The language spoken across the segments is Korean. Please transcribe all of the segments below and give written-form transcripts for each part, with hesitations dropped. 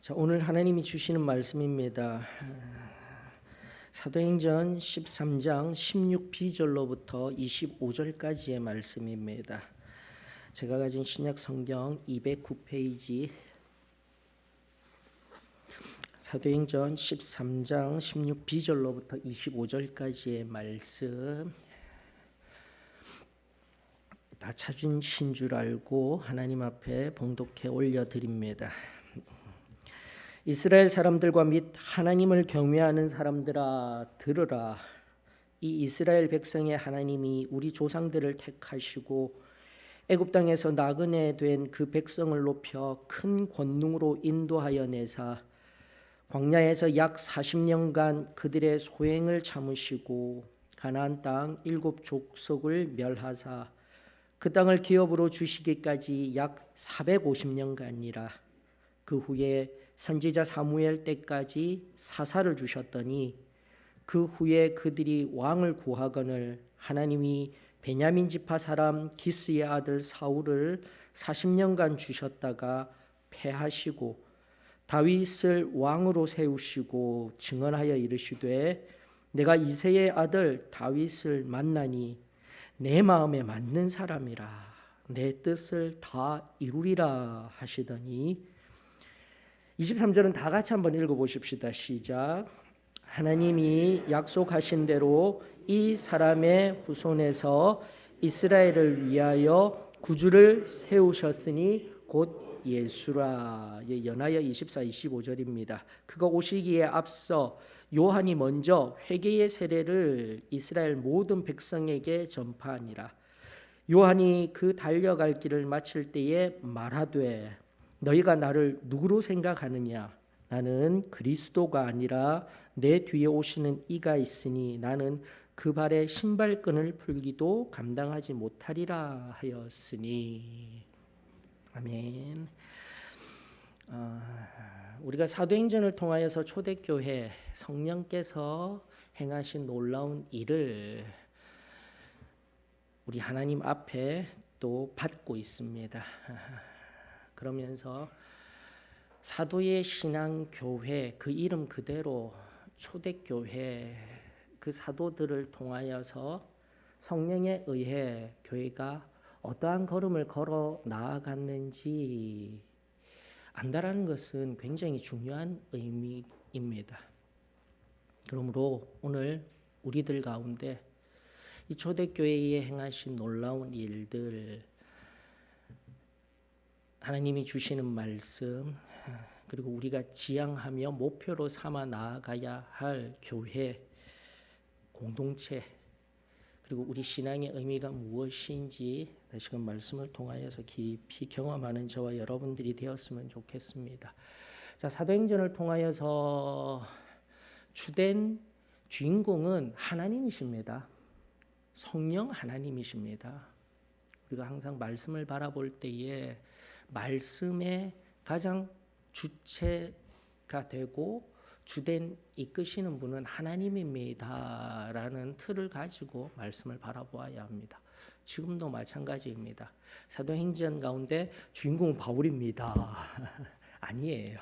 자, 오늘 하나님이 주시는 말씀입니다. 사도행전 13장 16b절로부터 25절까지의 말씀입니다. 제가 가진 신약 성경 209페이지 사도행전 13장 16b절로부터 25절까지의 말씀 다 찾으신 줄 알고 하나님 앞에 봉독해 올려드립니다. 이스라엘 사람들과 및 하나님을 경외하는 사람들아 들으라. 이 이스라엘 백성의 하나님이 우리 조상들을 택하시고 애굽 땅에서 나그네 된 그 백성을 높여 큰 권능으로 인도하여 내사 광야에서 약 40년간 그들의 소행을 참으시고 가나안 땅 7족속을 멸하사 그 땅을 기업으로 주시기까지 약 450년간이라. 그 후에 선지자 사무엘 때까지 사사를 주셨더니 그 후에 그들이 왕을 구하거늘 하나님이 베냐민 지파 사람 기스의 아들 사울을 40년간 주셨다가 패하시고 다윗을 왕으로 세우시고 증언하여 이르시되 내가 이새의 아들 다윗을 만나니 내 마음에 맞는 사람이라 내 뜻을 다 이루리라 하시더니 23절은 다 같이 한번 읽어보십시다. 시작. 하나님이 약속하신 대로 이 사람의 후손에서 이스라엘을 위하여 구주를 세우셨으니 곧 예수라. 연하여 24, 25절입니다. 그가 오시기에 앞서 요한이 먼저 회개의 세례를 이스라엘 모든 백성에게 전파하니라. 요한이 그 달려갈 길을 마칠 때에 말하되 너희가 나를 누구로 생각하느냐? 나는 그리스도가 아니라 내 뒤에 오시는 이가 있으니 나는 그 발의 신발끈을 풀기도 감당하지 못하리라 하였으니. 아멘. 우리가 사도행전을 통하여서 초대교회 성령께서 행하신 놀라운 일을 우리 하나님 앞에 또 받고 있습니다. 그러면서 사도의 신앙교회 그 이름 그대로 초대교회 그 사도들을 통하여서 성령에 의해 교회가 어떠한 걸음을 걸어 나아갔는지 안다라는 것은 굉장히 중요한 의미입니다. 그러므로 오늘 우리들 가운데 이 초대교회에 행하신 놀라운 일들 하나님이 주시는 말씀 그리고 우리가 지향하며 목표로 삼아 나아가야 할 교회 공동체 그리고 우리 신앙의 의미가 무엇인지 다시금 말씀을 통하여서 깊이 경험하는 저와 여러분들이 되었으면 좋겠습니다. 자, 사도행전을 통하여서 주된 주인공은 하나님이십니다. 성령 하나님이십니다. 우리가 항상 말씀을 바라볼 때에 말씀의 가장 주체가 되고 주된 이끄시는 분은 하나님입니다라는 틀을 가지고 말씀을 바라보아야 합니다. 지금도 마찬가지입니다. 사도행전 가운데 주인공은 바울입니다. 아니에요.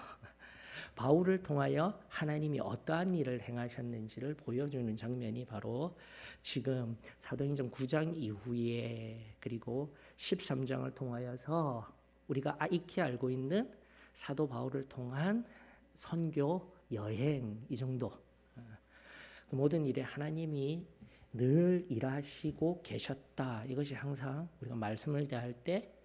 바울을 통하여 하나님이 어떠한 일을 행하셨는지를 보여주는 장면이 바로 지금 사도행전 9장 이후에 그리고 13장을 통하여서 우리가 익히 알고 있는 사도 바울을 통한 선교 여행 이 정도. 그 모든 일에 하나님이 늘 일하시고 계셨다. 이것이 항상 우리가 말씀을 대할 때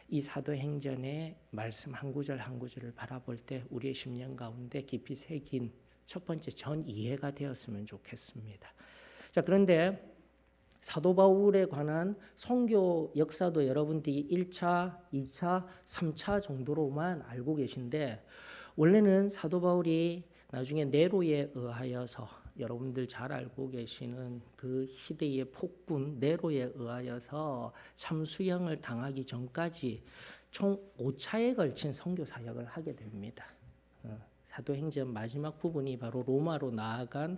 이 사도행전의 말씀 한 구절 한 구절을 바라볼 때 우리의 심령 가운데 깊이 새긴 첫 번째 전 이해가 되었으면 좋겠습니다. 자, 그런데 사도 바울에 관한 선교 역사도 여러분들이 1차, 2차, 3차 정도로만 알고 계신데 원래는 사도 바울이 나중에 네로에 의하여서 여러분들 잘 알고 계시는 그 희대의 폭군 네로에 의하여서 참수형을 당하기 전까지 총 5차에 걸친 선교 사역을 하게 됩니다. 사도행전 마지막 부분이 바로 로마로 나아간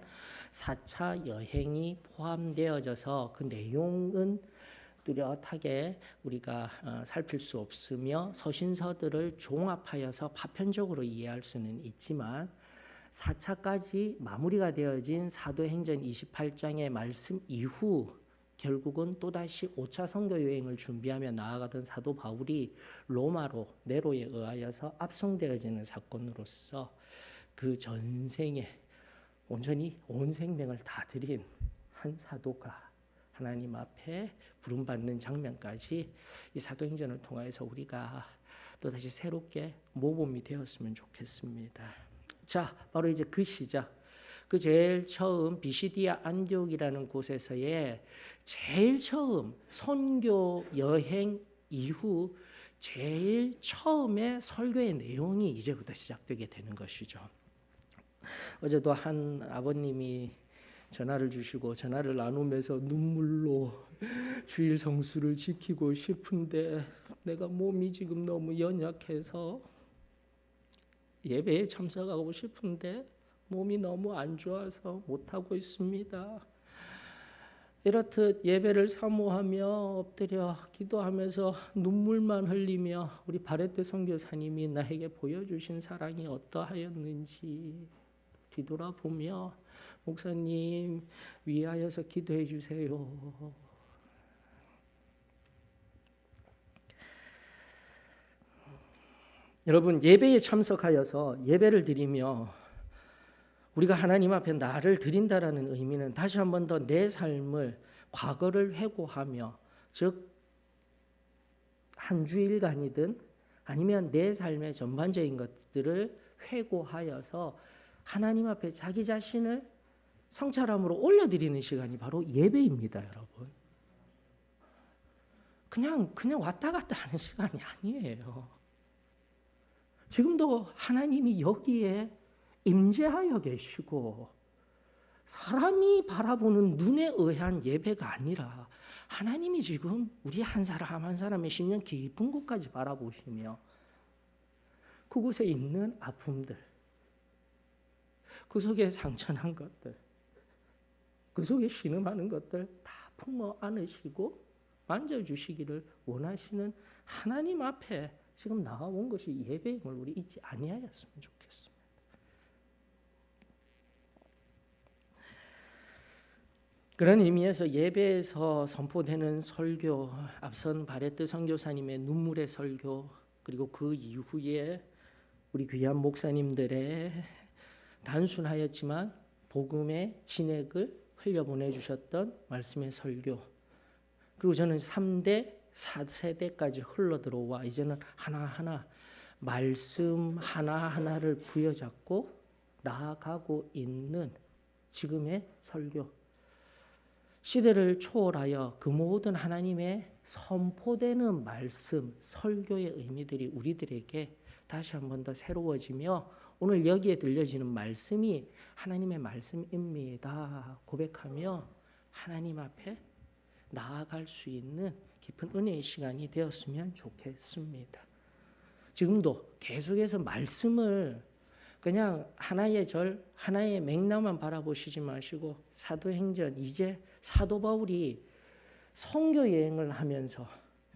4차 여행이 포함되어져서 그 내용은 뚜렷하게 우리가 살필 수 없으며 서신서들을 종합하여서 파편적으로 이해할 수는 있지만 4차까지 마무리가 되어진 사도행전 28장의 말씀 이후 결국은 또다시 5차 선교 여행을 준비하며 나아가던 사도 바울이 로마로 네로에 의하여서 압송되어지는 사건으로서 그 전생에 온전히 온 생명을 다 드린 한 사도가 하나님 앞에 부름받는 장면까지 이 사도행전을 통해서 우리가 또다시 새롭게 모범이 되었으면 좋겠습니다. 자, 바로 이제 그 시작, 그 제일 처음 비시디아 안디옥이라는 곳에서의 제일 처음 선교 여행 이후 제일 처음의 설교의 내용이 이제부터 시작되게 되는 것이죠. 어제도 한 아버님이 전화를 주시고 전화를 나누면서 눈물로 주일 성수를 지키고 싶은데 내가 몸이 지금 너무 연약해서 예배에 참석하고 싶은데 몸이 너무 안 좋아서 못하고 있습니다. 이렇듯 예배를 사모하며 엎드려 기도하면서 눈물만 흘리며 우리 바레트 선교사님이 나에게 보여주신 사랑이 어떠하였는지 뒤돌아보며 목사님 위하여서 기도해 주세요. 여러분, 예배에 참석하여서 예배를 드리며 우리가 하나님 앞에 나를 드린다라는 의미는 다시 한 번 더 내 삶을 과거를 회고하며, 즉 한 주일간이든 아니면 내 삶의 전반적인 것들을 회고하여서 하나님 앞에 자기 자신을 성찰함으로 올려드리는 시간이 바로 예배입니다, 여러분. 그냥 왔다 갔다 하는 시간이 아니에요. 지금도 하나님이 여기에 임재하여 계시고 사람이 바라보는 눈에 의한 예배가 아니라 하나님이 지금 우리 한 사람 한 사람의 심령 깊은 곳까지 바라보시며 그곳에 있는 아픔들, 그 속에 상처난 것들, 그 속에 신음하는 것들 다 품어 안으시고 만져주시기를 원하시는 하나님 앞에 지금 나와온 것이 예배임을 우리 잊지 아니하였으면 좋겠습니다. 그런 의미에서 예배에서 선포되는 설교, 앞선 바레트 선교사님의 눈물의 설교, 그리고 그 이후에 우리 귀한 목사님들의 단순하였지만 복음의 진액을 흘려보내주셨던 말씀의 설교, 그리고 저는 3대, 4세대까지 흘러들어와 이제는 하나하나 말씀 하나하나를 부여잡고 나아가고 있는 지금의 설교, 시대를 초월하여 그 모든 하나님의 선포되는 말씀, 설교의 의미들이 우리들에게 다시 한 번 더 새로워지며 오늘 여기에 들려지는 말씀이 하나님의 말씀입니다 고백하며 하나님 앞에 나아갈 수 있는 깊은 은혜의 시간이 되었으면 좋겠습니다. 지금도 계속해서 말씀을 그냥 하나의 절, 하나의 맥락만 바라보시지 마시고 사도행전, 이제 사도 바울이 선교 여행을 하면서,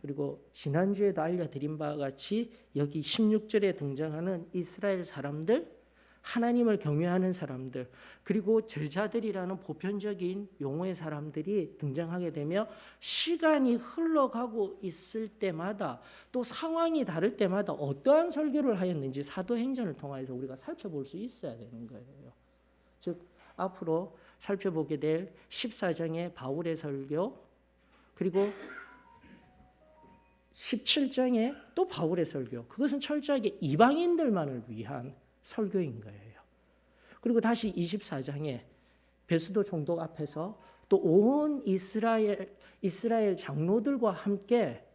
그리고 지난주에도 알려드린 바와 같이 여기 16절에 등장하는 이스라엘 사람들, 하나님을 경외하는 사람들, 그리고 제자들이라는 보편적인 용어의 사람들이 등장하게 되며 시간이 흘러가고 있을 때마다 또 상황이 다를 때마다 어떠한 설교를 하였는지 사도행전을 통해서 우리가 살펴볼 수 있어야 되는 거예요. 즉 앞으로 살펴보게 될 14장의 바울의 설교, 그리고 17장의 또 바울의 설교, 그것은 철저하게 이방인들만을 위한 설교인 거예요. 그리고 다시 24장에 베스도 총독 앞에서 또 온 이스라엘 장로들과 함께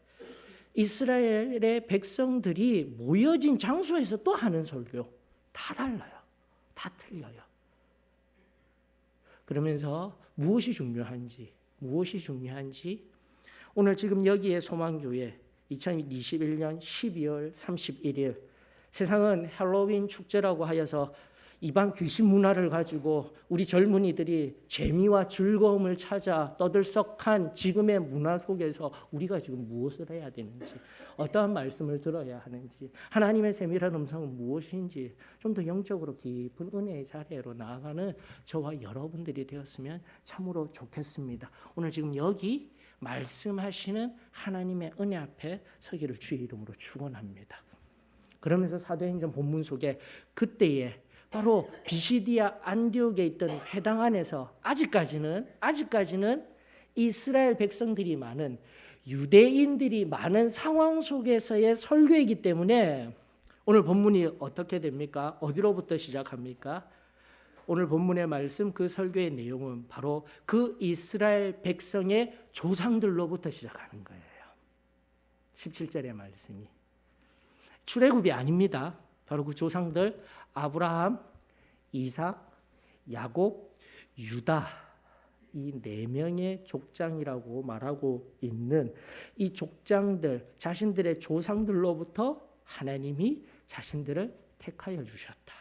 이스라엘의 백성들이 모여진 장소에서 또 하는 설교, 다 달라요. 다 틀려요. 그러면서 무엇이 중요한지 오늘 지금 여기에 소망교회 2021년 12월 31일, 세상은 할로윈 축제라고 하여서 이방 귀신 문화를 가지고 우리 젊은이들이 재미와 즐거움을 찾아 떠들썩한 지금의 문화 속에서 우리가 지금 무엇을 해야 되는지, 어떠한 말씀을 들어야 하는지, 하나님의 세밀한 음성은 무엇인지 좀 더 영적으로 깊은 은혜의 자리로 나아가는 저와 여러분들이 되었으면 참으로 좋겠습니다. 오늘 지금 여기 말씀하시는 하나님의 은혜 앞에 서기를 주의 이름으로 축원합니다. 그러면서 사도행전 본문 속에 그때에 바로 비시디아 안디옥에 있던 회당 안에서 아직까지는 이스라엘 백성들이 많은, 유대인들이 많은 상황 속에서의 설교이기 때문에 오늘 본문이 어떻게 됩니까? 어디로부터 시작합니까? 오늘 본문의 말씀, 그 설교의 내용은 바로 그 이스라엘 백성의 조상들로부터 시작하는 거예요. 17절의 말씀이 출애굽이 아닙니다. 바로 그 조상들 아브라함, 이삭, 야곱, 유다, 이 네 명의 족장이라고 말하고 있는 이 족장들, 자신들의 조상들로부터 하나님이 자신들을 택하여 주셨다.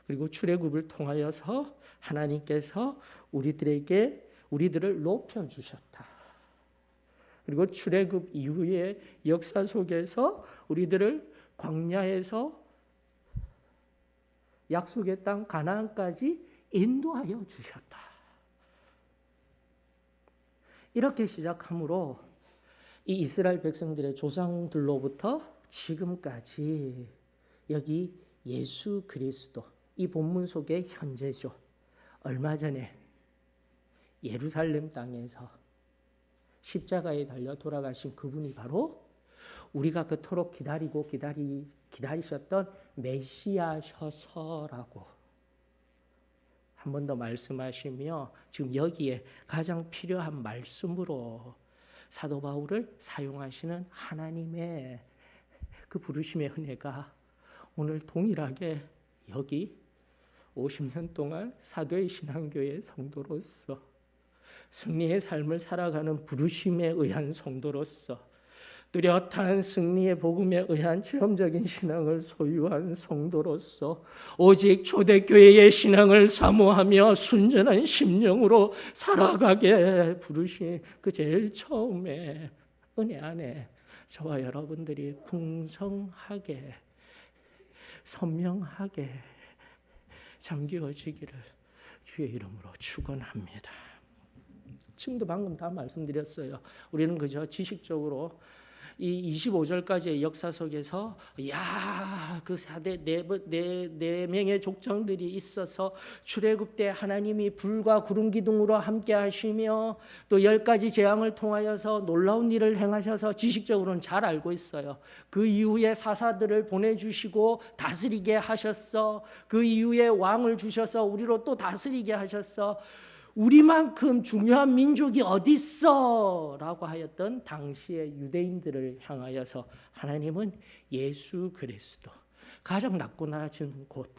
그리고 출애굽을 통하여서 하나님께서 우리들을 높여 주셨다. 그리고 출애굽 이후의 역사 속에서 우리들을 광야에서 약속의 땅 가나안까지 인도하여 주셨다. 이렇게 시작하므로 이 이스라엘 백성들의 조상들로부터 지금까지 여기 예수 그리스도, 이 본문 속의 현재죠. 얼마 전에 예루살렘 땅에서 십자가에 달려 돌아가신 그분이 바로 우리가 그토록 기다리셨던 메시아셔서라고 한 번 더 말씀하시며, 지금 여기에 가장 필요한 말씀으로 사도 바울을 사용하시는 하나님의 그 부르심의 은혜가 오늘 동일하게 여기 50년 동안 사도의 신앙교회 성도로서 승리의 삶을 살아가는 부르심에 의한 성도로서 뚜렷한 승리의 복음에 의한 체험적인 신앙을 소유한 성도로서 오직 초대교회의 신앙을 사모하며 순전한 심령으로 살아가게 부르신 그 제일 처음에 은혜 안에 저와 여러분들이 풍성하게 선명하게 잠기어지기를 주의 이름으로 축원합니다. 지금도 방금 다 말씀드렸어요. 우리는 그저 지식적으로 이 25절까지의 역사 속에서 그 사대 네 명의 족장들이 있어서 출애굽 때 하나님이 불과 구름 기둥으로 함께 하시며 또 10가지 재앙을 통하여서 놀라운 일을 행하셔서 지식적으로는 잘 알고 있어요. 그 이후에 사사들을 보내주시고 다스리게 하셨어. 그 이후에 왕을 주셔서 우리로 또 다스리게 하셨어. 우리만큼 중요한 민족이 어디 있어? 라고 하였던 당시의 유대인들을 향하여서 하나님은 예수 그리스도, 가장 낮고 낮은 곳,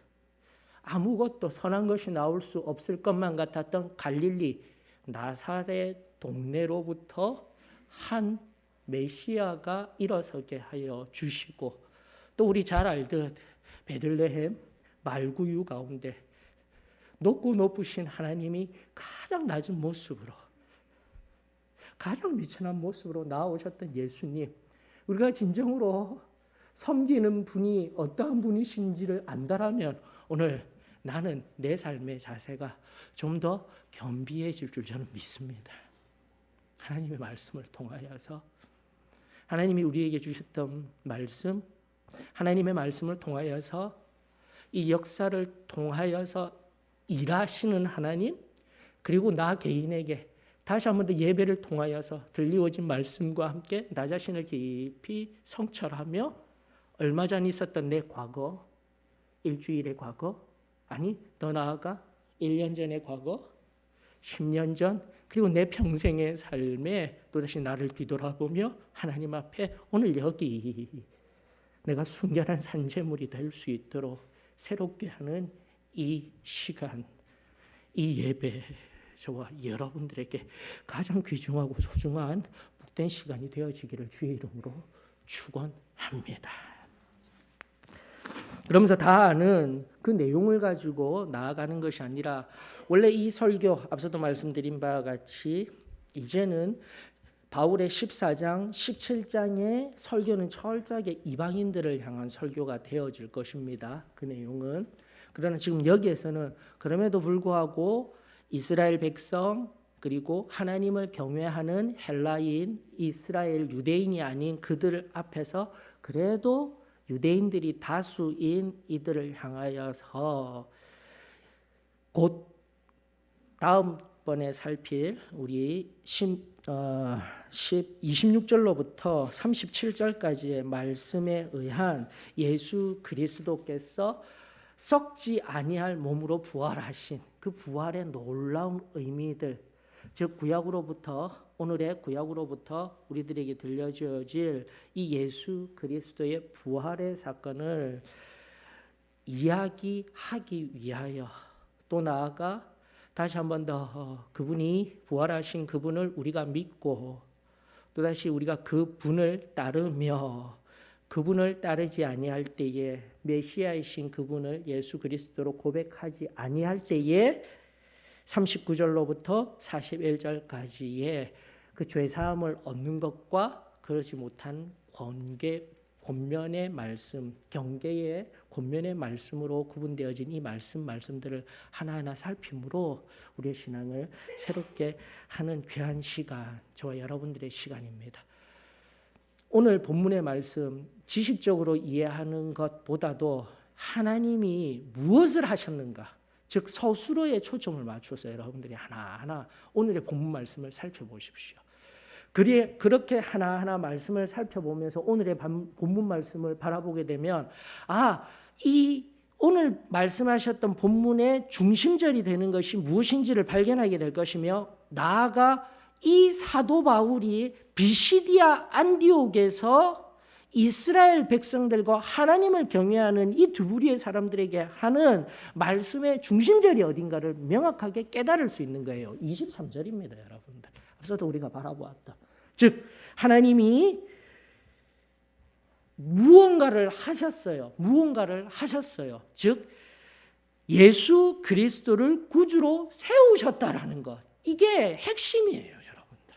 아무것도 선한 것이 나올 수 없을 것만 같았던 갈릴리 나사렛 동네로부터 한 메시아가 일어서게 하여 주시고, 또 우리 잘 알듯 베들레헴 말구유 가운데 높고 높으신 하나님이 가장 낮은 모습으로, 가장 미천한 모습으로 나오셨던 예수님, 우리가 진정으로 섬기는 분이 어떠한 분이신지를 안다라면 오늘 나는 내 삶의 자세가 좀 더 겸비해질 줄 저는 믿습니다. 하나님의 말씀을 통하여서, 하나님이 우리에게 주셨던 말씀, 하나님의 말씀을 통하여서 이 역사를 통하여서 일하시는 하나님, 그리고 나 개인에게 다시 한 번 더 예배를 통하여서 들려오진 말씀과 함께 나 자신을 깊이 성찰하며 얼마 전 있었던 내 과거, 일주일의 과거, 아니 더 나아가 1년 전의 과거, 10년 전, 그리고 내 평생의 삶에 또다시 나를 뒤돌아보며 하나님 앞에 오늘 여기 내가 순결한 산재물이 될 수 있도록 새롭게 하는 이 시간, 이 예배, 저와 여러분들에게 가장 귀중하고 소중한 복된 시간이 되어지기를 주의 이름으로 축원합니다. 그러면서 다 아는 그 내용을 가지고 나아가는 것이 아니라 원래 이 설교 앞서도 말씀드린 바와 같이 이제는 바울의 14장, 17장의 설교는 철저하게 이방인들을 향한 설교가 되어질 것입니다. 그 내용은. 그러나 지금 여기에서는 그럼에도 불구하고 이스라엘 백성 그리고 하나님을 경외하는 헬라인, 이스라엘 유대인이 아닌 그들 앞에서 그래도 유대인들이 다수인 이들을 향하여서 곧 다음번에 살필 우리 26절로부터 37절까지의 말씀에 의한 예수 그리스도께서 썩지 아니할 몸으로 부활하신 그 부활의 놀라운 의미들, 즉 오늘의 구약으로부터 우리들에게 들려주어질 이 예수 그리스도의 부활의 사건을 이야기하기 위하여 또 나아가 다시 한 번 더 그분이 부활하신 그분을 우리가 믿고 또다시 우리가 그분을 따르며 그분을 따르지 아니할 때에 메시아이신 그분을 예수 그리스도로 고백하지 아니할 때에 39절로부터 41절까지의 그 죄사함을 얻는 것과 그러지 못한 권면의 말씀, 경계의 권면의 말씀으로 구분되어진 이 말씀들을 하나하나 살핌으로 우리의 신앙을 새롭게 하는 귀한 시간, 저와 여러분들의 시간입니다. 오늘 본문의 말씀 지식적으로 이해하는 것보다도 하나님이 무엇을 하셨는가, 즉 서술어에 초점을 맞춰서 여러분들이 하나하나 오늘의 본문 말씀을 살펴보십시오. 그렇게 하나하나 말씀을 살펴보면서 오늘의 본문 말씀을 바라보게 되면 이 오늘 말씀하셨던 본문의 중심절이 되는 것이 무엇인지를 발견하게 될 것이며 나아가 이 사도 바울이 비시디아 안디옥에서 이스라엘 백성들과 하나님을 경외하는 이 두 부류의 사람들에게 하는 말씀의 중심절이 어딘가를 명확하게 깨달을 수 있는 거예요. 23절입니다, 여러분들. 앞서도 우리가 바라보았다. 즉 하나님이 무언가를 하셨어요. 즉 예수 그리스도를 구주로 세우셨다라는 것. 이게 핵심이에요, 여러분들.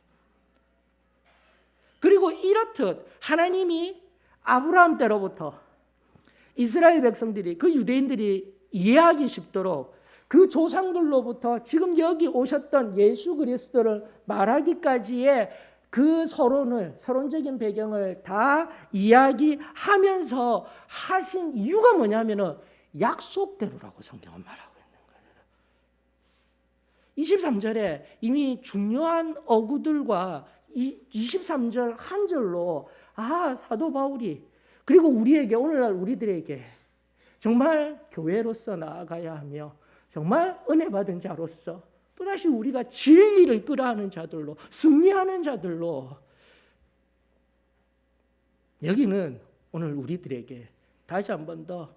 그리고 이렇듯 하나님이 아브라함 때로부터 이스라엘 백성들이 그 유대인들이 이해하기 쉽도록 그 조상들로부터 지금 여기 오셨던 예수 그리스도를 말하기까지의 그 서론적인 배경을 다 이야기하면서 하신 이유가 뭐냐면은 약속대로라고 성경은 말하고 있는 거예요. 23절에 이미 중요한 어구들과 23절 한 절로 사도 바울이 그리고 우리에게 오늘날 우리들에게 정말 교회로서 나아가야 하며 정말 은혜 받은 자로서 또다시 우리가 진리를 끌어하는 자들로 승리하는 자들로 여기는 오늘 우리들에게 다시 한 번 더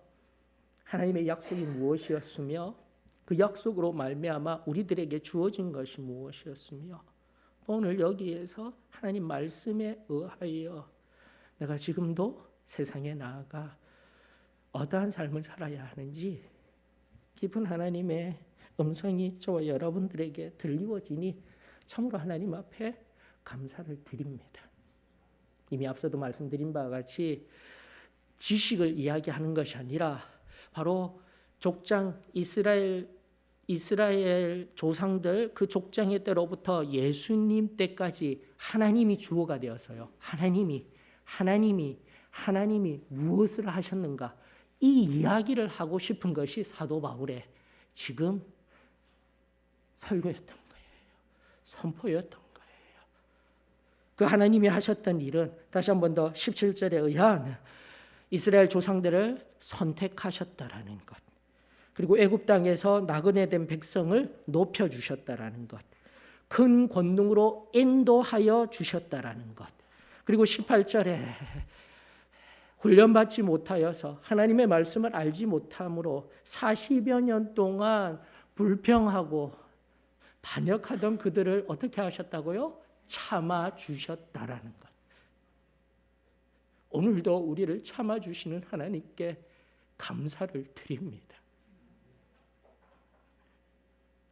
하나님의 약속이 무엇이었으며 그 약속으로 말미암아 우리들에게 주어진 것이 무엇이었으며 오늘 여기에서 하나님 말씀에 의하여 내가 지금도 세상에 나아가 어떠한 삶을 살아야 하는지 깊은 하나님의 음성이 저와 여러분들에게 들리워지니 참으로 하나님 앞에 감사를 드립니다. 이미 앞서도 말씀드린 바와 같이 지식을 이야기하는 것이 아니라 바로 족장 이스라엘 조상들 그 족장의 때로부터 예수님 때까지 하나님이 주어가 되었어요. 하나님이 무엇을 하셨는가, 이 이야기를 하고 싶은 것이 사도 바울의 지금 설교였던 거예요. 선포였던 거예요. 그 하나님이 하셨던 일은 다시 한 번 더 17절에 의한 이스라엘 조상들을 선택하셨다라는 것, 그리고 애굽 땅에서 나그네 된 백성을 높여 주셨다라는 것, 큰 권능으로 인도하여 주셨다라는 것, 그리고 18절에 훈련받지 못하여서 하나님의 말씀을 알지 못함으로 40여 년 동안 불평하고 반역하던 그들을 어떻게 하셨다고요? 참아 주셨다라는 것. 오늘도 우리를 참아 주시는 하나님께 감사를 드립니다.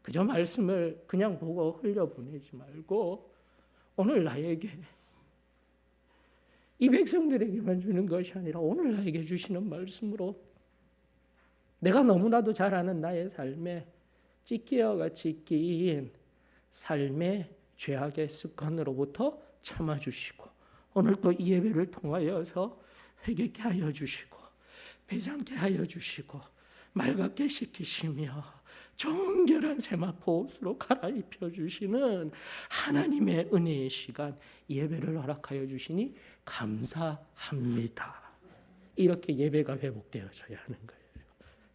그저 말씀을 그냥 보고 흘려보내지 말고 오늘 나에게 이 백성들에게만 주는 것이 아니라 오늘 나에게 주시는 말씀으로 내가 너무나도 잘 아는 나의 삶에 찢기와 같이 끼인 삶의 죄악의 습관으로부터 참아주시고 오늘 또 이 예배를 통하여서 회개케 하여 주시고 배상케 하여 주시고 맑게 시키시며 정결한 세마포 옷으로 갈아입혀 주시는 하나님의 은혜의 시간 예배를 허락하여 주시니 감사합니다. 이렇게 예배가 회복되어져야 하는 거예요.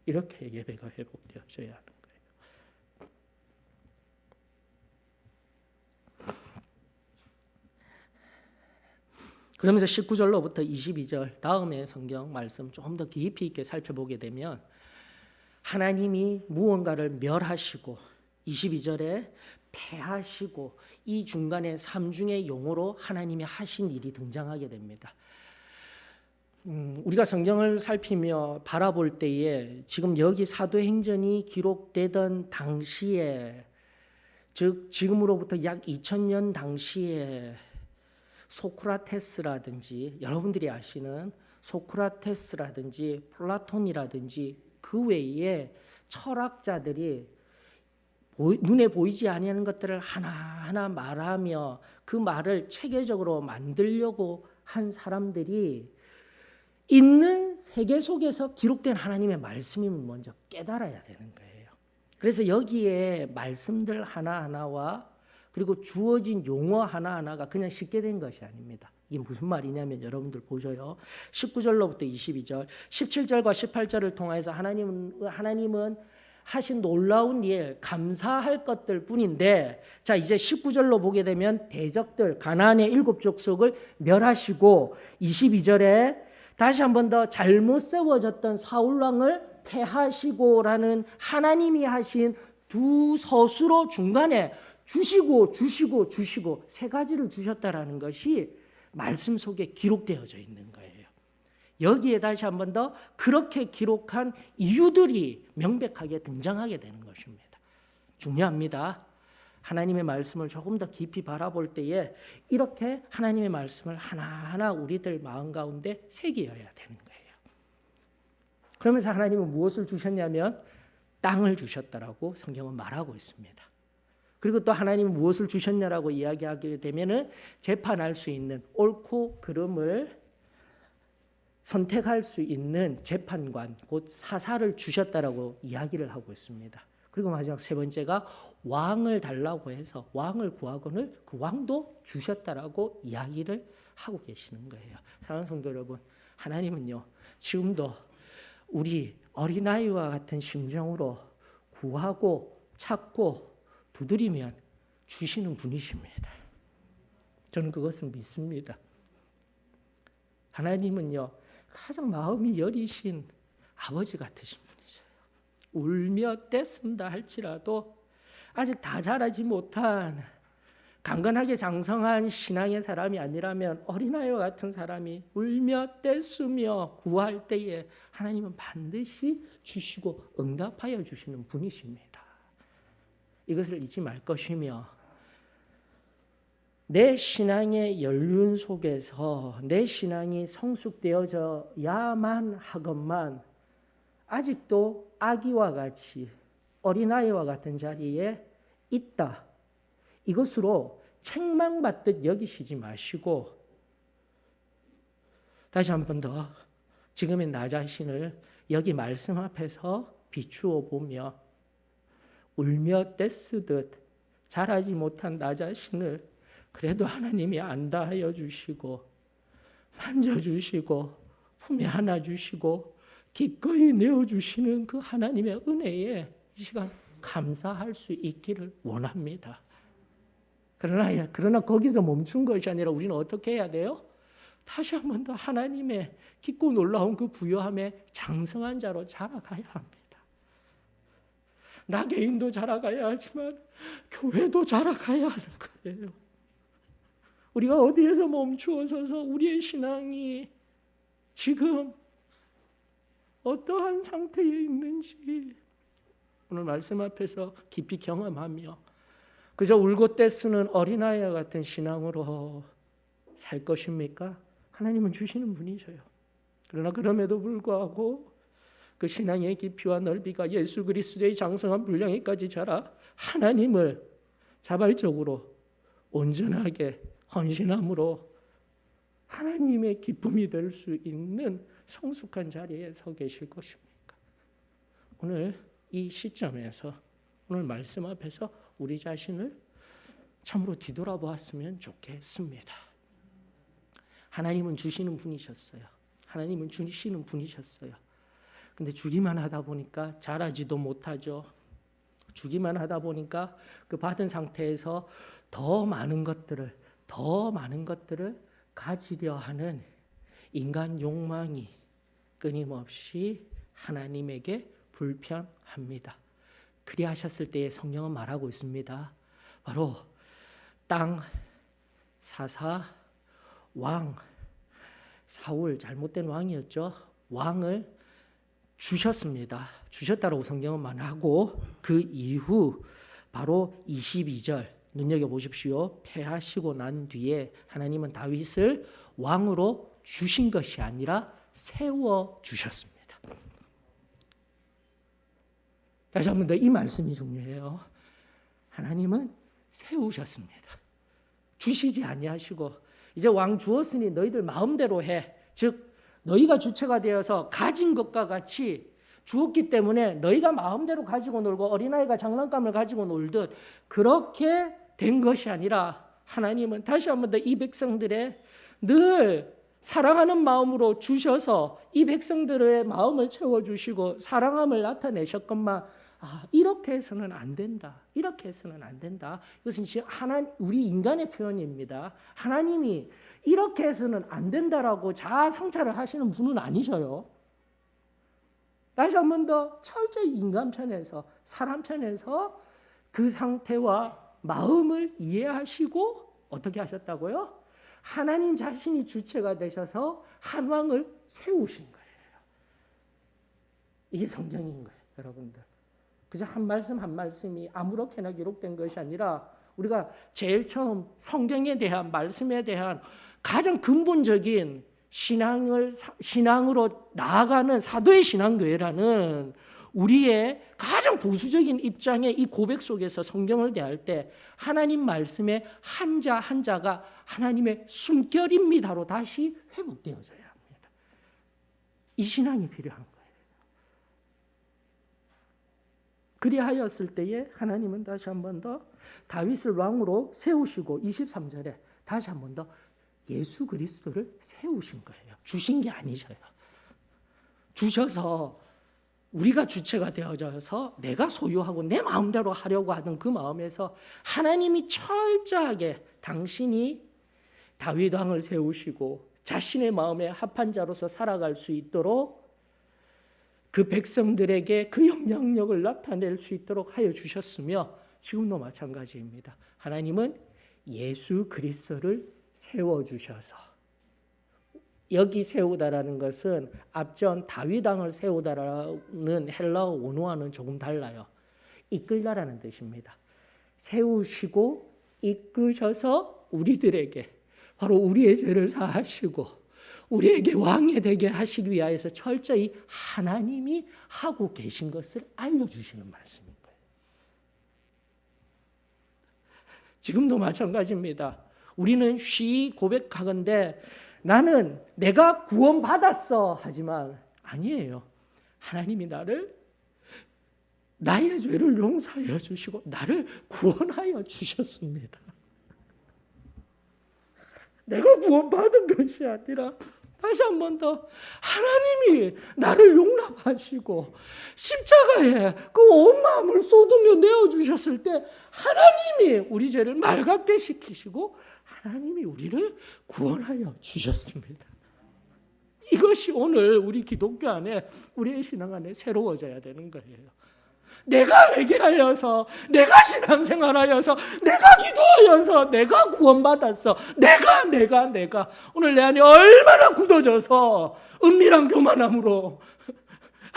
이렇게 예배가 회복되어져야 하는 거예요. 그러면서 19절로부터 22절 다음의 성경 말씀 좀 더 깊이 있게 살펴보게 되면 하나님이 무언가를 멸하시고 22절에 패하시고 이 중간에 삼중의 용어로 하나님이 하신 일이 등장하게 됩니다. 우리가 성경을 살피며 바라볼 때에 지금 여기 사도행전이 기록되던 당시에 즉 지금으로부터 약 2000년 당시에 소크라테스라든지 여러분들이 아시는 소크라테스라든지 플라톤이라든지 그 외에 철학자들이 눈에 보이지 아니하는 것들을 하나하나 말하며 그 말을 체계적으로 만들려고 한 사람들이 있는 세계 속에서 기록된 하나님의 말씀임을 먼저 깨달아야 되는 거예요. 그래서 여기에 말씀들 하나하나와 그리고 주어진 용어 하나하나가 그냥 쉽게 된 것이 아닙니다. 이게 무슨 말이냐면 여러분들 보셔요. 19절로부터 22절, 17절과 18절을 통해서 하나님은 하신 놀라운 일, 감사할 것들 뿐인데 자 이제 19절로 보게 되면 대적들, 가나안의 7족속을 멸하시고 22절에 다시 한 번 더 잘못 세워졌던 사울왕을 패하시고라는 하나님이 하신 두 서술로 중간에 주시고 세 가지를 주셨다라는 것이 말씀 속에 기록되어져 있는 거예요. 여기에 다시 한 번 더 그렇게 기록한 이유들이 명백하게 등장하게 되는 것입니다. 중요합니다. 하나님의 말씀을 조금 더 깊이 바라볼 때에 이렇게 하나님의 말씀을 하나하나 우리들 마음 가운데 새겨야 되는 거예요. 그러면서 하나님은 무엇을 주셨냐면 땅을 주셨다라고 성경은 말하고 있습니다. 그리고 또 하나님은 무엇을 주셨냐라고 이야기하게 되면은 재판할 수 있는 옳고 그름을 선택할 수 있는 재판관, 곧 사사를 주셨다라고 이야기를 하고 있습니다. 그리고 마지막 세 번째가 왕을 달라고 해서 왕을 구하거늘 그 왕도 주셨다라고 이야기를 하고 계시는 거예요. 사랑하는 성도 여러분, 하나님은요 지금도 우리 어린아이와 같은 심정으로 구하고 찾고 두드리면 주시는 분이십니다. 저는 그것을 믿습니다. 하나님은요 가장 마음이 여리신 아버지 같으신 분이세요. 울며 떼쓴다 할지라도 아직 다 자라지 못한 강건하게 장성한 신앙의 사람이 아니라면 어린아이와 같은 사람이 울며 떼쓰며 구할 때에 하나님은 반드시 주시고 응답하여 주시는 분이십니다. 이것을 잊지 말 것이며 내 신앙의 연륜 속에서 내 신앙이 성숙되어져야만 하건만 아직도 아기와 같이 어린아이와 같은 자리에 있다. 이것으로 책망받듯 여기시지 마시고 다시 한 번 더 지금의 나 자신을 여기 말씀 앞에서 비추어 보며 울며 떼쓰듯 자라지 못한 나 자신을 그래도 하나님이 안다 하여 주시고 만져주시고 품에 안아주시고 기꺼이 내어주시는 그 하나님의 은혜에 이 시간 감사할 수 있기를 원합니다. 그러나 거기서 멈춘 것이 아니라 우리는 어떻게 해야 돼요? 다시 한 번 더 하나님의 깊고 놀라운 그 부요함에 장성한 자로 자라가야 합니다. 나 개인도 자라가야 하지만 교회도 자라가야 하는 거예요. 우리가 어디에서 멈추어 서서 우리의 신앙이 지금 어떠한 상태에 있는지 오늘 말씀 앞에서 깊이 경험하며 그저 울고 떼쓰는 어린아이와 같은 신앙으로 살 것입니까? 하나님은 주시는 분이셔요. 그러나 그럼에도 불구하고 그 신앙의 깊이와 넓이가 예수 그리스도의 장성한 분량에까지 자라 하나님을 자발적으로 온전하게 헌신함으로 하나님의 기쁨이 될 수 있는 성숙한 자리에 서 계실 것입니까? 오늘 이 시점에서 오늘 말씀 앞에서 우리 자신을 참으로 뒤돌아보았으면 좋겠습니다. 하나님은 주시는 분이셨어요. 하나님은 주시는 분이셨어요. 근데 주기만 하다 보니까 잘하지도 못하죠. 주기만 하다 보니까 그 받은 상태에서 더 많은 것들을 가지려 하는 인간 욕망이 끊임없이 하나님에게 불편합니다. 그리하셨을 때에 성경은 말하고 있습니다. 바로 땅 사사 왕 사울 잘못된 왕이었죠. 왕을 주셨습니다. 주셨다라고 성경은 말하고 그 이후 바로 22절 눈여겨보십시오. 패하시고 난 뒤에 하나님은 다윗을 왕으로 주신 것이 아니라 세워주셨습니다. 다시 한 번 더 이 말씀이 중요해요. 하나님은 세우셨습니다. 주시지 아니하시고 이제 왕 주었으니 너희들 마음대로 해. 즉 너희가 주체가 되어서 가진 것과 같이 주었기 때문에 너희가 마음대로 가지고 놀고 어린아이가 장난감을 가지고 놀듯 그렇게 된 것이 아니라 하나님은 다시 한 번 더 이 백성들의 늘 사랑하는 마음으로 주셔서 이 백성들의 마음을 채워주시고 사랑함을 나타내셨건만 이렇게 해서는 안 된다. 이렇게 해서는 안 된다. 이것은 우리 인간의 표현입니다. 하나님이 이렇게 해서는 안 된다라고 자아 성찰을 하시는 분은 아니셔요. 다시 한 번 더 철저히 인간 편에서 사람 편에서 그 상태와 마음을 이해하시고 어떻게 하셨다고요? 하나님 자신이 주체가 되셔서 한 왕을 세우신 거예요. 이게 성경인 거예요, 여러분들. 그저 한 말씀 한 말씀이 아무렇게나 기록된 것이 아니라 우리가 제일 처음 성경에 대한 말씀에 대한 가장 근본적인 신앙으로 나아가는 사도의 신앙교회라는 우리의 가장 보수적인 입장의 이 고백 속에서 성경을 대할 때 하나님 말씀의 한자 한자가 하나님의 숨결입니다로 다시 회복되어져야 합니다. 이 신앙이 필요한 거예요. 그리하였을 때에 하나님은 다시 한 번 더 다윗을 왕으로 세우시고 23절에 다시 한 번 더 예수 그리스도를 세우신 거예요. 주신 게 아니셔요. 주셔서 우리가 주체가 되어져서 내가 소유하고 내 마음대로 하려고 하던 그 마음에서 하나님이 철저하게 당신이 다윗 왕을 세우시고 자신의 마음에 합한 자로서 살아갈 수 있도록 그 백성들에게 그 영향력을 나타낼 수 있도록 하여 주셨으며 지금도 마찬가지입니다. 하나님은 예수 그리스도를 세워주셔서 여기 세우다라는 것은 앞전 다윗 왕을 세우다라는 헬라어 원어와는 조금 달라요. 이끌다라는 뜻입니다. 세우시고 이끄셔서 우리들에게 바로 우리의 죄를 사하시고 우리에게 왕이 되게 하시기 위하여서 철저히 하나님이 하고 계신 것을 알려주시는 말씀인 거예요. 지금도 마찬가지입니다. 우리는 쉬 고백하건대 나는 내가 구원받았어 하지만 아니에요. 하나님이 나의 죄를 용서하여 주시고 나를 구원하여 주셨습니다. 내가 구원받은 것이 아니라 다시 한 번 더 하나님이 나를 용납하시고 십자가에 그 온 마음을 쏟으며 내어주셨을 때 하나님이 우리 죄를 말같게 시키시고 하나님이 우리를 구원하여 주셨습니다. 이것이 오늘 우리 기독교 안에 우리의 신앙 안에 새로워져야 되는 거예요. 내가 회개하여서 내가 신앙생활하여서 내가 기도하여서 내가 구원받았어. 내가 오늘 내 안에 얼마나 굳어져서 은밀한 교만함으로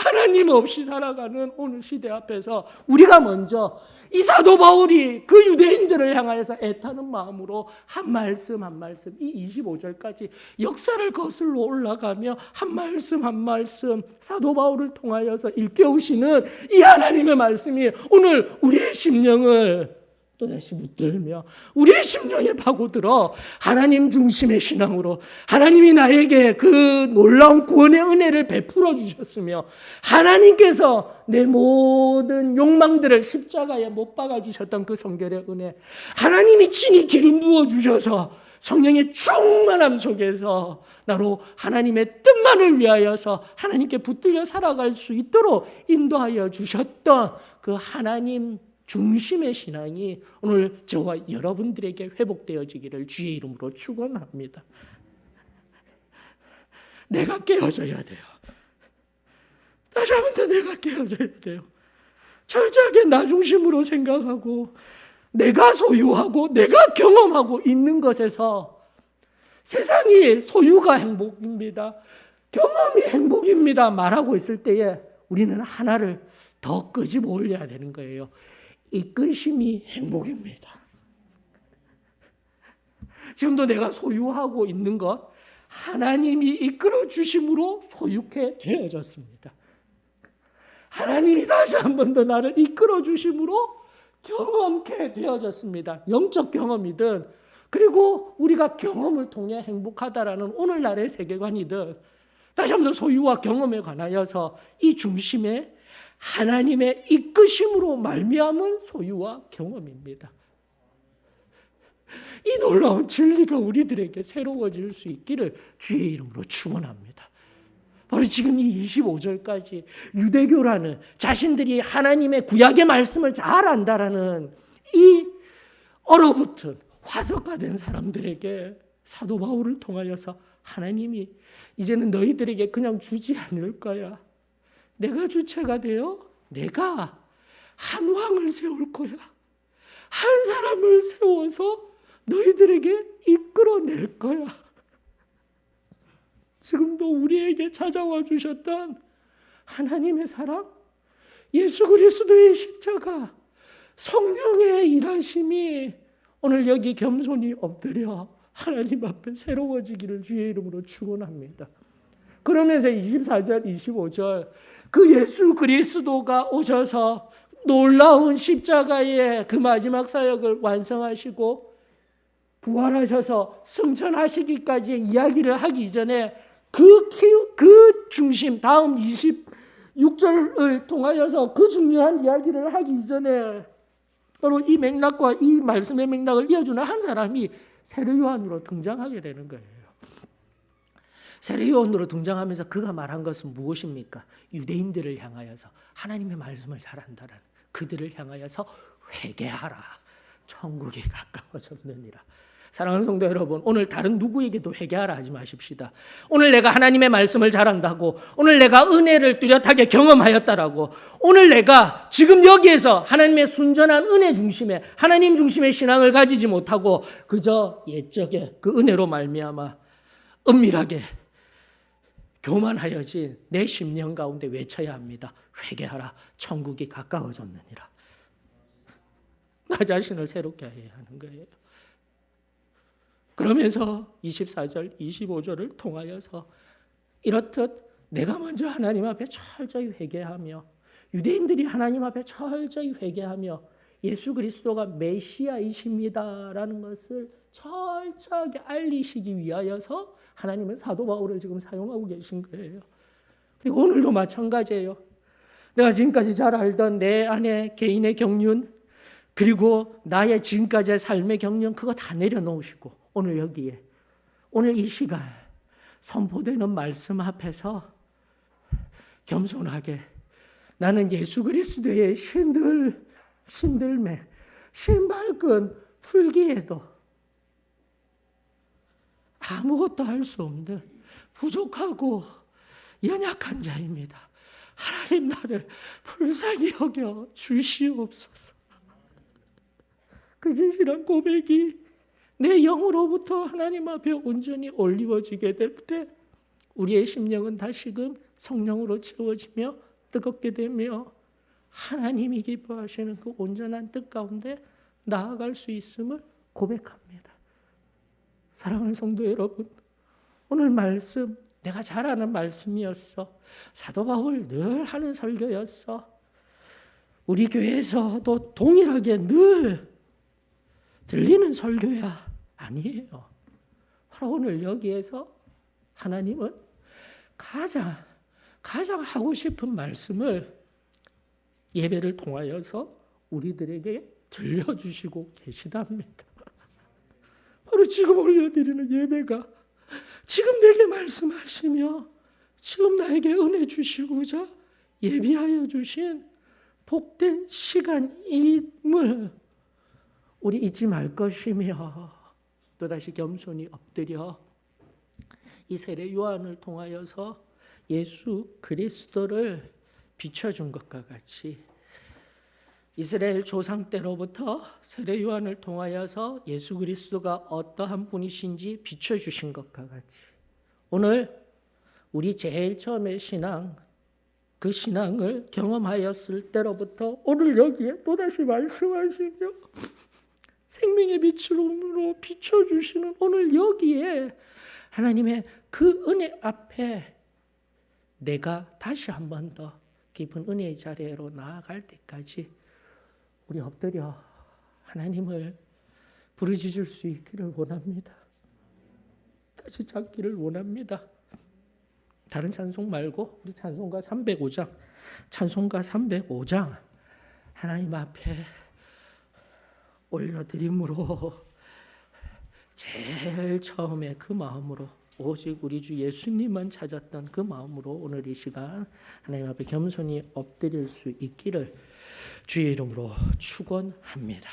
하나님 없이 살아가는 오늘 시대 앞에서 우리가 먼저 이 사도 바울이 그 유대인들을 향하여서 애타는 마음으로 한 말씀 한 말씀, 이 25절까지 역사를 거슬러 올라가며 한 말씀 한 말씀 사도 바울을 통하여서 일깨우시는 이 하나님의 말씀이 오늘 우리의 심령을 또다시 붙들며 우리의 심령에 파고들어 하나님 중심의 신앙으로 하나님이 나에게 그 놀라운 구원의 은혜를 베풀어 주셨으며 하나님께서 내 모든 욕망들을 십자가에 못 박아 주셨던 그 성결의 은혜, 하나님이 친히 기름 부어 주셔서 성령의 충만함 속에서 나로 하나님의 뜻만을 위하여서 하나님께 붙들려 살아갈 수 있도록 인도하여 주셨던 그 하나님 중심의 신앙이 오늘 저와 여러분들에게 회복되어지기를 주의 이름으로 축원합니다. 내가 깨어져야 돼요. 다시 한 번 더 내가 깨어져야 돼요. 철저하게 나 중심으로 생각하고 내가 소유하고 내가 경험하고 있는 것에서 세상이 소유가 행복입니다. 경험이 행복입니다. 말하고 있을 때에 우리는 하나를 더 끄집어 올려야 되는 거예요. 이끄심이 행복입니다. 지금도 내가 소유하고 있는 것 하나님이 이끌어 주심으로 소유케 되어졌습니다. 하나님이 다시 한 번 더 나를 이끌어 주심으로 경험케 되어졌습니다. 영적 경험이든 그리고 우리가 경험을 통해 행복하다라는 오늘날의 세계관이든 다시 한 번 더 소유와 경험에 관하여서 이 중심에 하나님의 이끄심으로 말미암은 소유와 경험입니다. 이 놀라운 진리가 우리들에게 새로워질 수 있기를 주의 이름으로 축원합니다. 바로 지금 이 25절까지 유대교라는 자신들이 하나님의 구약의 말씀을 잘 안다라는 이 얼어붙은 화석화된 사람들에게 사도 바울을 통하여서 하나님이 이제는 너희들에게 그냥 주지 않을 거야. 내가 주체가 되어 내가 한 왕을 세울 거야. 한 사람을 세워서 너희들에게 이끌어낼 거야. 지금도 우리에게 찾아와 주셨던 하나님의 사랑, 예수 그리스도의 십자가, 성령의 일하심이 오늘 여기 겸손히 엎드려 하나님 앞에 새로워지기를 주의 이름으로 축원합니다. 그러면서 24절, 25절 그 예수 그리스도가 오셔서 놀라운 십자가의 그 마지막 사역을 완성하시고 부활하셔서 승천하시기까지의 이야기를 하기 전에 그 중심 다음 26절을 통하여서 그 중요한 이야기를 하기 전에 바로 이 맥락과 이 말씀의 맥락을 이어주는 한 사람이 세례 요한으로 등장하게 되는 거예요. 세례 요한으로 등장하면서 그가 말한 것은 무엇입니까? 유대인들을 향하여서 하나님의 말씀을 잘 안다는 그들을 향하여서 회개하라. 천국이 가까워졌느니라. 사랑하는 성도 여러분, 오늘 다른 누구에게도 회개하라 하지 마십시다. 오늘 내가 하나님의 말씀을 잘 안다고, 오늘 내가 은혜를 뚜렷하게 경험하였다라고, 오늘 내가 지금 여기에서 하나님의 순전한 은혜 중심의 하나님 중심의 신앙을 가지지 못하고 그저 옛적에 그 은혜로 말미암아 은밀하게 교만하여진 내 심령 가운데 외쳐야 합니다. 회개하라. 천국이 가까워졌느니라. 나 자신을 새롭게 해야 하는 거예요. 그러면서 24절, 25절을 통하여서 이렇듯 내가 먼저 하나님 앞에 철저히 회개하며 유대인들이 하나님 앞에 철저히 회개하며 예수 그리스도가 메시아이십니다라는 것을 철저하게 알리시기 위하여서 하나님은 사도 바울을 지금 사용하고 계신 거예요. 그리고 오늘도 마찬가지예요. 내가 지금까지 잘 알던 내 안에 개인의 경륜 그리고 나의 지금까지의 삶의 경륜 그거 다 내려놓으시고 오늘 여기에 오늘 이 시간 선포되는 말씀 앞에서 겸손하게 나는 예수 그리스도의 신들매 신발끈 풀기에도 아무것도 할 수 없는 부족하고 연약한 자입니다. 하나님 나를 불쌍히 여겨 주시옵소서. 그 진실한 고백이 내 영으로부터 하나님 앞에 온전히 올리워지게 될 때 우리의 심령은 다시금 성령으로 채워지며 뜨겁게 되며 하나님이 기뻐하시는 그 온전한 뜻 가운데 나아갈 수 있음을 고백합니다. 사랑하는 성도 여러분, 오늘 말씀 내가 잘 아는 말씀이었어. 사도 바울 늘 하는 설교였어. 우리 교회에서도 동일하게 늘 들리는 설교야. 아니에요. 바로 오늘 여기에서 하나님은 가장 하고 싶은 말씀을 예배를 통하여서 우리들에게 들려주시고 계시답니다. 바로 지금 올려드리는 예배가 지금 내게 말씀하시며 지금 나에게 은혜 주시고자 예비하여 주신 복된 시간임을 우리 잊지 말 것이며 또다시 겸손히 엎드려 이 세례 요한을 통하여서 예수 그리스도를 비춰준 것과 같이 이스라엘 조상 때로부터 세례 요한을 통하여서 예수 그리스도가 어떠한 분이신지 비춰주신 것과 같이 오늘 우리 제일 처음에 신앙 그 신앙을 경험하였을 때로부터 오늘 여기에 또다시 말씀하시며 생명의 빛으로 비춰주시는 오늘 여기에 하나님의 그 은혜 앞에 내가 다시 한 번 더 깊은 은혜의 자리로 나아갈 때까지 우리 엎드려 하나님을 부르짖을 수 있기를 원합니다. 다시 찾기를 원합니다. 다른 찬송 말고 우리 찬송가 305장 하나님 앞에 올려드림으로 제일 처음에 그 마음으로 오직 우리 주 예수님만 찾았던 그 마음으로 오늘 이 시간 하나님 앞에 겸손히 엎드릴 수 있기를 주의 이름으로 축원합니다.